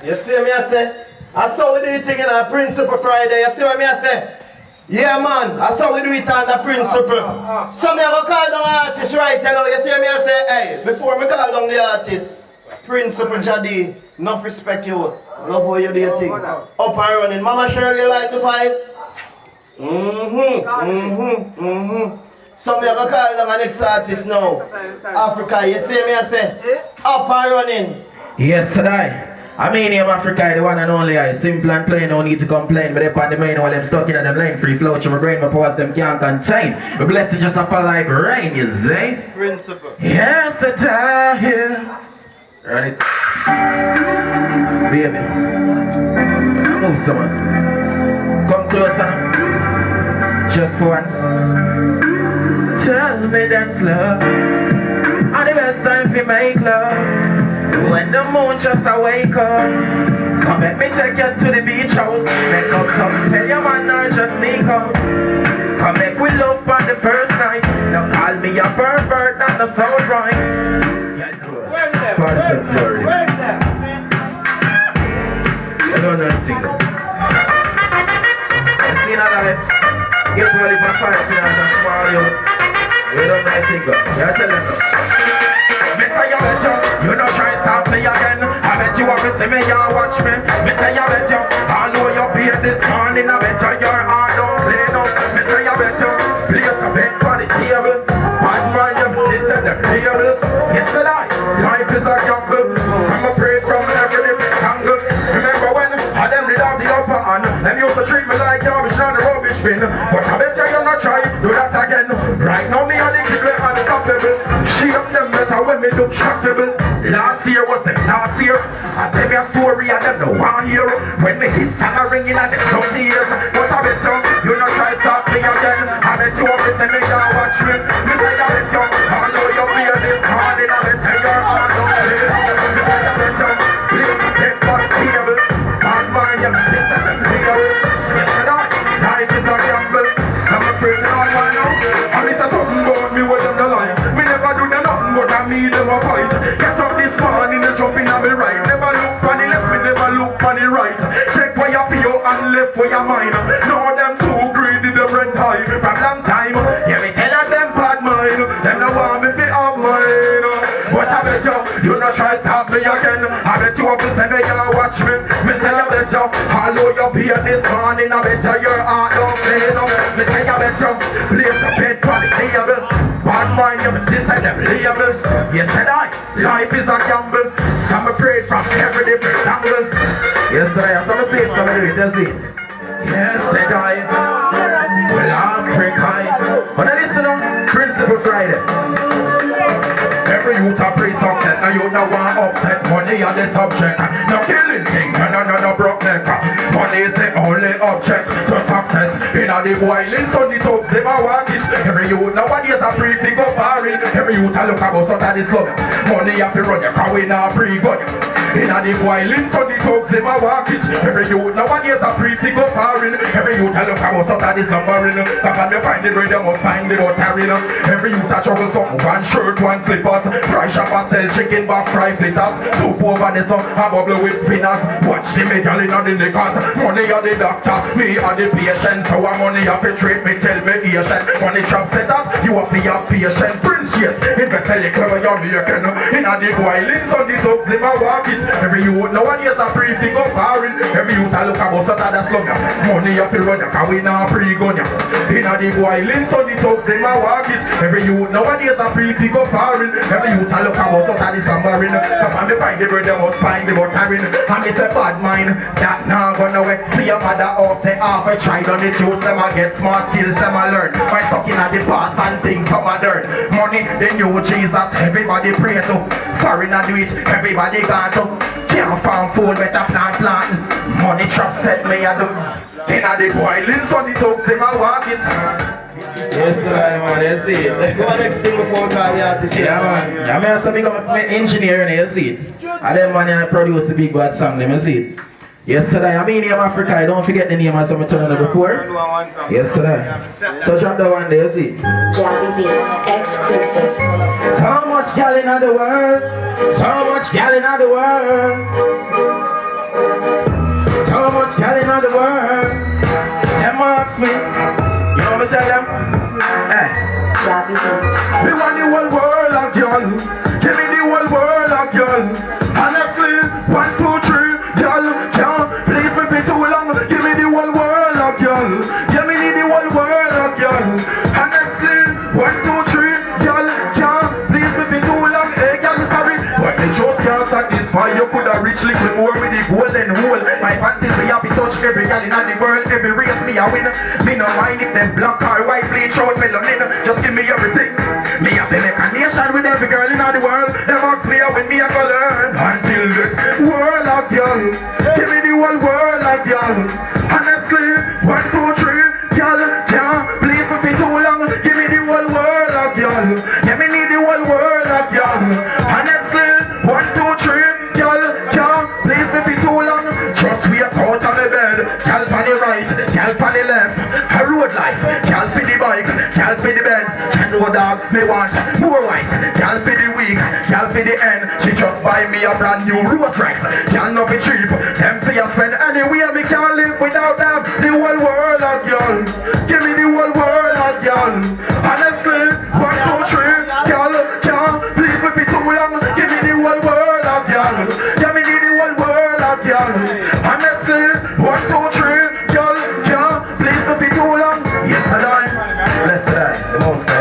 You see me, I say? I saw we do it thing in our Principle Friday. You see what me, I say? Yeah, man. I thought we do it on the Principle. So me have a call down the artist right now. You see me, I say, hey, before me call down the artist, Principle Jadi, enough respect you. Love how you do your thing. Up and running. Mama Shirley, you like the vibes? So me have a call down the next artist now. Africa, you see me, I say? Up and running. Yes, today. I mean, I'm Africa, the one and only. I simple and plain, no need to complain. But upon the main, while I'm stuck in them lane, free flow to my brain, my powers them can't contain. My blessing just a fall like rain, you see? Principle. Yes, I here. Ready? Baby. Move someone. Come closer. Just for once. Tell me that's love. And the best time to make love. When the moon just awake up, come let me take you to the beach house. Make up something, tell your man or just sneak out. Come make we love on the first night. Now call me a pervert and the sound right. Where's that? Where's that? I don't know anything. I see another way. Get ready for fight and just smile you. You don't know anything. You tell them. You know try stop me again. I bet you want to see me, you watch me. Me say I bet you, although you paid this morning, I bet you your heart don't play no. Me say I bet you, place a bet for the table. Bad mind them sister the table. Yesterday, life is a gamble. Some pray from every different angle. Remember when I them did have the upper hand. Them used to treat me like garbage on the rubbish bin. But I bet you you're not try do that again. Right now me and the kid were unstoppable. She up them better when me look shockable. Last year was the last year. I tell you a story and them no one here. When me hit song a ringing and them 20 years. But I bet you not try stop me again. I bet you want to send me down watch me. Me say I bet you, although you feel this morning, I bet you your heart don't play. Me say I bet you, please get on the table. Bad mind your sister them table. Yes I know, life is a gamble. Some afraid they all want know. And me say something about me with them no lie. Me never do nothing but I me them a fight. Get up this morning and jump in on me right. Never look on the left, me never look on the right. Take where you feel and left where you mind. Know them too greedy, them rent high. From long time, yeah me tell them bad mind. Them no want me fi have mine. But I bet you not try stop me again. I bet you have to say me you watch me. Me say I bet you, although you paid this morning, I bet you your heart don't play no. Me say I bet you, place a bed for the table. Bad mind, your sister them label. Yes said I, life is a gamble. Some prayed from every different angle. Yes sir, some say it, some do it, that's it. Yes said I, well Africa. But now listen up, Principle Friday. Every youth a pray success, now you know want upset. Money are the subject, no killing thing, no broke neck. Money is the only object to success. In a the boiling sun, the thugs them a walk it. Every youth nowadays a free to go foreign. Every youth a look about so that is love. Money have to run your car with a free gun. In a the boiling sun, the thugs them a walk it. Every youth nowadays a free to go foreign. Every youth a look about so that is numbering. Cause when they find the bread, they must find the butter. Every youth a trouble something, one shirt, one slippers. Fry shop a sell chicken back fry fritters. Soup over the sun, a bubble with spinners. Watch the medal in the knickers. Money are the doctor, me are the patient. So a money have to treat me, tell me patient. Money trap setters, you have to have patient. Prince yes, invest a little when you're making. In a the boiling sun, the thugs them a walk it. Every youth nowadays a free to go foreign. Every youth a look about so that a slum ya. Money have to run ya, cause we not pre-gun ya. In a the boiling sun, the thugs them a walk it. Every youth nowadays a free to go foreign. Every youth a look about so that is slumbering. Cause when they find the bread, they must find the buttering. And me say bad mind, that now gonna wait. See your mother house, they half a try on it. Use them a get smart skills, them a learn. By talking at the past and things some a dirt. Money, they knew Jesus, everybody pray to. Foreign a do it, everybody got to. Can't farm food, better plant. Money trap set me a do. In a the boiling sun, the thugs, them a walk it. Yes, sir, man, that's it. Go next thing before we call the artist. Yeah, man. Yeah, man, so big up my engineer in here, you see it. And then man, I produce the big bad song, you see it. Yes, sir, I mean, name Africa, I don't forget the name as I'm telling you before. Yes, sir. So drop the one there, you see. Jabby Beats exclusive. So much gal in the world. So much gal in the world. much girl in the world. Them ask me, you know me tell them, hey. Jabby Beats. We want the whole world of girl. Give me the whole world of girl. Honestly, 1, 2, 3, girl, can't please me for too long. Give me the whole world of girl. Give me the whole world of girl. Honestly, 1, 2, 3, girl, can't please me for too long. Hey, girl, sorry, but the just can't satisfy. You could have reached little more with the golden hole. My fantasy have to touch every girl in the world. Every race me a win. Me no mind if them black or white bleach out melanin. Just give me everything. Me have to make a nation with every girl in the world. Them ask me how when me a go learn. Until the world of girl. Give me the whole world of girl. Honestly, 1, 2, 3, girl, can't please me for too long. Give me the whole world of girl. Give me the whole world of girl. Honestly, 1, 2, 3, girl, can't please me for too long. Just wait out on the bed. Girl on the right, girl on the left. A road life, girl for the bike, girl for the bed. No dog, me want more wife. Girl for the week, girl for the end. She just buy me a brand new Rolls Royce. Girl not be cheap, them for you spend anywhere. Me can't live without them. The whole world of girl. Give me the whole world of girl. Honestly, 1, 2, 3, girl, can't please me for too long. Give me the whole world of girl. Give me the whole world of girl. Honestly, 1, 2, 3, girl, can't please me for too long. Yes, I die. Blessed I, the most.